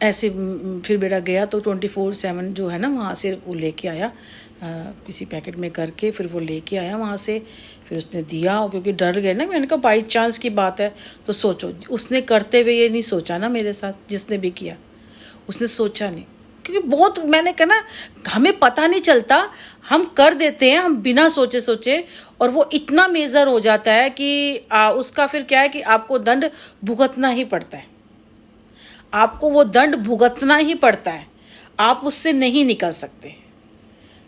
ऐसे फिर बेटा गया तो 24/7 जो है ना वहाँ से वो लेके आया, किसी पैकेट में करके फिर वो लेके आया वहाँ से, फिर उसने दिया। क्योंकि डर गए ना, मैंने कहा बाई चांस की बात है तो सोचो। उसने करते हुए ये नहीं सोचा ना मेरे साथ, जिसने भी किया उसने सोचा नहीं। क्योंकि बहुत मैंने कहा ना, हमें पता नहीं चलता, हम कर देते हैं हम बिना सोचे सोचे, और वो इतना मेजर हो जाता है कि उसका फिर क्या है कि आपको दंड भुगतना ही पड़ता है। आपको वो दंड भुगतना ही पड़ता है, आप उससे नहीं निकल सकते,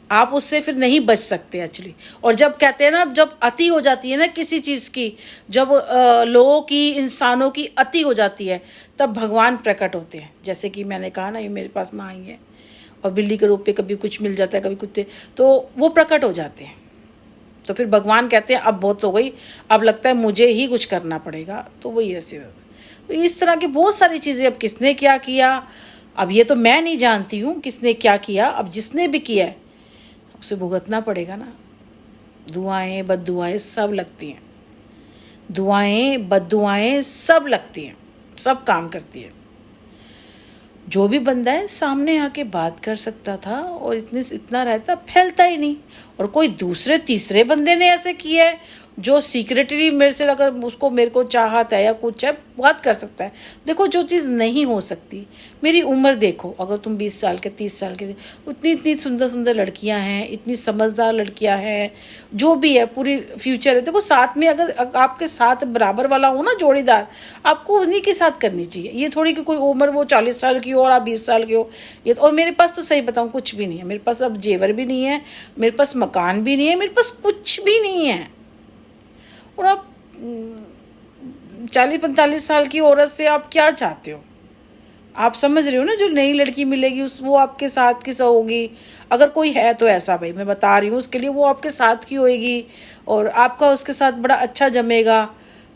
आप उससे फिर नहीं बच सकते एक्चुअली। और जब कहते हैं ना, जब अति हो जाती है ना किसी चीज़ की, जब लोगों की, इंसानों की अति हो जाती है, तब भगवान प्रकट होते हैं। जैसे कि मैंने कहा ना, ये मेरे पास माँ आई है और बिल्ली के रूप में कभी कुछ मिल जाता है, कभी कुत्ते, तो वो प्रकट हो जाते हैं। तो फिर भगवान कहते हैं अब बहुत हो गई, अब लगता है मुझे ही कुछ करना पड़ेगा। तो वही ऐसे, तो इस तरह की बहुत सारी चीज़ें। अब किसने क्या किया, अब ये तो मैं नहीं जानती हूँ किसने क्या किया। अब जिसने भी किया है उसे भुगतना पड़ेगा ना। दुआएं बद्दुआएं सब लगती हैं, दुआएं बद्दुआएं सब लगती हैं, सब काम करती है। जो भी बंदा है सामने आके बात कर सकता था और इतना रहता, फैलता ही नहीं। और कोई दूसरे तीसरे बंदे ने ऐसे किया है जो सीक्रेटली मेरे से, अगर उसको मेरे को चाहत है या कुछ है, बात कर सकता है। देखो जो चीज़ नहीं हो सकती, मेरी उम्र देखो, अगर तुम 20 साल के 30 साल के, उतनी इतनी सुंदर सुंदर लड़कियां हैं, इतनी समझदार लड़कियां हैं, जो भी है पूरी फ्यूचर है। देखो साथ में अगर आपके साथ बराबर वाला हो ना जोड़ीदार, आपको उन्हीं के साथ करनी चाहिए। ये थोड़ी कि कोई उम्र वो 40 साल की हो और आप 20 साल के हो। ये तो, और मेरे पास तो सही बताऊँ कुछ भी नहीं है। मेरे पास अब जेवर भी नहीं है, मेरे पास मकान भी नहीं है, मेरे पास कुछ भी नहीं है। और आप 40-45 साल की औरत से आप क्या चाहते हो? आप समझ रहे हो ना, जो नई लड़की मिलेगी उस वो आपके साथ की होगी। अगर कोई है तो ऐसा, भाई मैं बता रही हूँ, उसके लिए वो आपके साथ की होएगी और आपका उसके साथ बड़ा अच्छा जमेगा।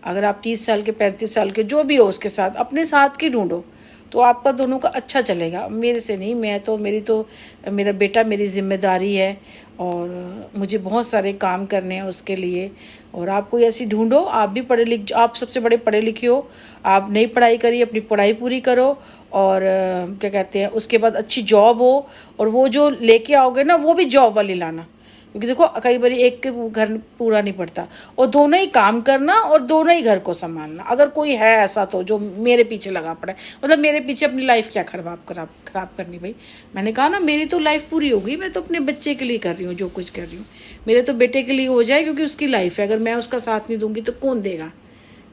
अगर आप 30 साल के 35 साल के जो भी हो, उसके साथ अपने साथ की ढूंढो तो आपका दोनों का अच्छा चलेगा। मेरे से नहीं, मेरा बेटा मेरी जिम्मेदारी है और मुझे बहुत सारे काम करने हैं उसके लिए। और आप कोई ऐसी ढूंढो, आप भी आप सबसे बड़े पढ़े लिखे हो, आप नई पढ़ाई करिए, अपनी पढ़ाई पूरी करो और क्या कहते हैं, उसके बाद अच्छी जॉब हो। और वो जो लेके आओगे ना, वो भी जॉब वाली लाना, क्योंकि देखो कई बार एक के घर पूरा नहीं पड़ता, और दोनों ही काम करना और दोनों ही घर को संभालना। अगर कोई है ऐसा तो जो मेरे पीछे लगा पड़ा है, मतलब मेरे पीछे अपनी लाइफ क्या खराब करनी भाई। मैंने कहा ना, मेरी तो लाइफ पूरी हो गई, मैं तो अपने बच्चे के लिए कर रही हूँ जो कुछ कर रही हूँ। मेरे तो बेटे के लिए हो जाए, क्योंकि उसकी लाइफ है। अगर मैं उसका साथ नहीं दूंगी तो कौन देगा,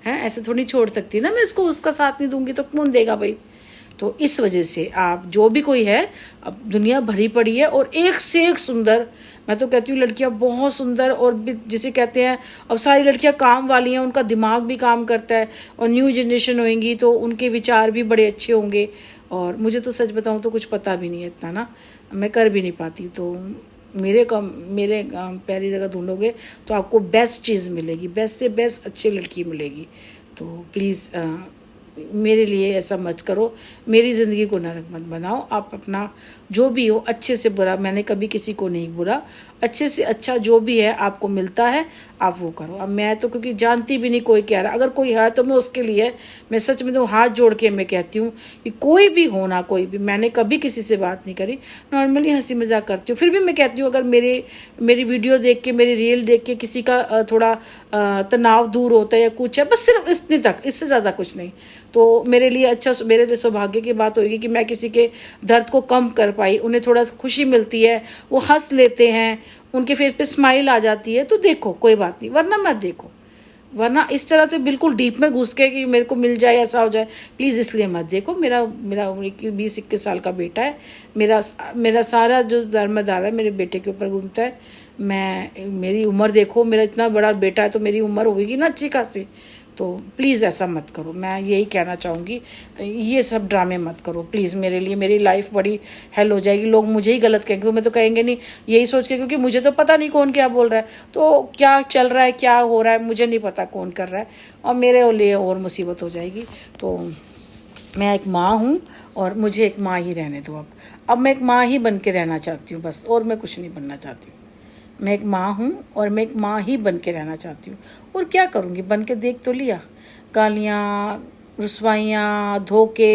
है ऐसे थोड़ी छोड़ सकती ना मैं इसको, उसका साथ नहीं दूंगी तो कौन देगा भाई। तो इस वजह से आप जो भी कोई है, अब दुनिया भरी पड़ी है और एक से एक सुंदर, मैं तो कहती हूँ लड़कियां बहुत सुंदर। और जिसे कहते हैं, अब सारी लड़कियां काम वाली हैं, उनका दिमाग भी काम करता है, और न्यू जनरेशन होएंगी तो उनके विचार भी बड़े अच्छे होंगे। और मुझे तो सच बताऊँ तो कुछ पता भी नहीं है इतना ना, मैं कर भी नहीं पाती। तो मेरे पहली जगह ढूंढोगे तो आपको बेस्ट चीज़ मिलेगी, बेस्ट से बेस्ट अच्छी लड़की मिलेगी। तो प्लीज़ मेरे लिए ऐसा मत करो, मेरी ज़िंदगी को नरक मत बनाओ। आप अपना जो भी हो, अच्छे से बुरा मैंने कभी किसी को नहीं बुरा, अच्छे से अच्छा जो भी है आपको मिलता है आप वो करो। अब मैं तो क्योंकि जानती भी नहीं कोई कह रहा, अगर कोई है तो मैं उसके लिए, मैं सच में तो हाथ जोड़ के मैं कहती हूँ कि कोई भी हो ना, कोई भी, मैंने कभी किसी से बात नहीं करी, नॉर्मली हंसी मजाक करती हूँ। फिर भी मैं कहती हूँ, अगर मेरी वीडियो देख के, मेरी रील देख के किसी का थोड़ा तनाव दूर होता है या कुछ है, बस सिर्फ इतने तक, इससे ज़्यादा कुछ नहीं, तो मेरे लिए अच्छा, मेरे लिए सौभाग्य की बात होगी कि मैं किसी के दर्द को कम कर पाई। उन्हें थोड़ा खुशी मिलती है, वो हंस लेते हैं, उनके फेस पे स्माइल आ जाती है, तो देखो कोई बात नहीं, वरना मत देखो। वरना इस तरह से बिल्कुल डीप में घुस के कि मेरे को मिल जाए, ऐसा हो जाए, प्लीज़ इसलिए मत देखो। मेरा मेरा 20-21 साल का बेटा है, मेरा सारा जो दारोमदार है मेरे बेटे के ऊपर घूमता है। मेरी उम्र देखो, मेरा इतना बड़ा बेटा है तो मेरी उम्र होगी ना अच्छी खासी। तो प्लीज़ ऐसा मत करो, मैं यही कहना चाहूँगी, ये सब ड्रामे मत करो प्लीज़। मेरे लिए मेरी लाइफ बड़ी हेल हो जाएगी, लोग मुझे ही गलत कहेंगे, तो मैं तो कहेंगे नहीं यही सोच के, क्योंकि मुझे तो पता नहीं कौन क्या बोल रहा है, तो क्या चल रहा है, क्या हो रहा है, मुझे नहीं पता कौन कर रहा है, और मेरे लिए और मुसीबत हो जाएगी। तो मैं एक माँ हूँ और मुझे एक माँ ही रहने दो। अब मैं एक माँ ही बन के रहना चाहती हूँ बस, और मैं कुछ नहीं बनना चाहती हूँ। मैं एक माँ हूँ और मैं एक माँ ही बन के रहना चाहती हूँ, और क्या करूँगी, बन के देख तो लिया, गालियाँ, रुसवाइयाँ, धोखे।